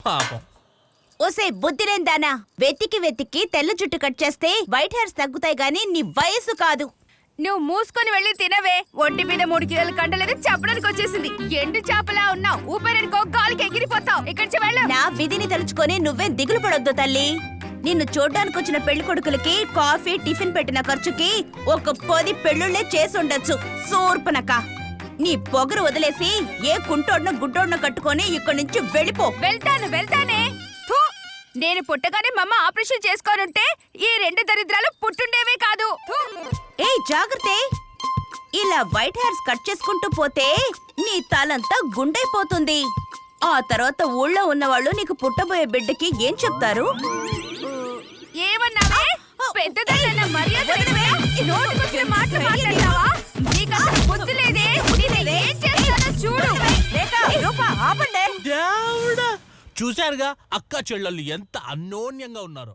పాపం. ఓసే బుద్ధిలేందానా, వెతికి వెతికి తెల్ల జుట్టు కట్ చేస్తే వైట్ హెయిర్స్ తగ్గుతాయి గాని నీ వయసు కాదు. నువ్వు మూసుకొని వెళ్ళి తినవే. ఒంటి మీద 3 కిలోల కండలేదు చెప్పడానికి వచ్చేసింది. ఎండు చేపలా ఉన్నావు. ఊపిరనుకో గాలికి ఎగిరిపోతావు. ఇక్కడి వెళ్ళు. నా విధిని తలుచుకొని నువ్వేం దిగులు పడొద్దు తల్లి. నిన్ను చూడ్డానికి వచ్చిన పెళ్లి కొడుకులకి కాఫీ టిఫిన్ పెట్టిన ఖర్చుకి ఒక 10 పెళ్ళుళ్లే చేసుండొచ్చు. సూర్పనక నీ పొగరు వదిలేసి ఏ కుంటోడ్నో గుడ్డోడ్నో కట్టుకొని ఇక్కడి నుంచి వెళ్ళిపో. వెళ్తానే. థూ, నేను పుట్టగానే మమ్మ ఆపరేషన్ చేసుకోనుంటే ఈ 2 దరిద్రాలు పుట్టుండేవే కాదు. ఏయ్ జాగ్రత్త, ఇలా వైట్ హెయిర్స్ కట్ చేసుకుంటూ పోతే నీ తలంతా గుండైపోతుంది. ఆ తర్వాత ఊళ్ళో ఉన్నవాళ్ళు నీకు పుట్టబోయే బిడ్డకి ఏం చెప్తారు? ఏమన్నావే? పెద్దదన్న మర్యాద నోటికొచ్చిన మాటలు మాట్లాడతావా? నీకసలు బుద్ధి లేదే. నిన్ను ఏం చేస్తానో చూడు. దేవుడా, చూశారుగా అక్క చెల్లెళ్ళు ఎంత అన్యోన్యంగా ఉన్నారో.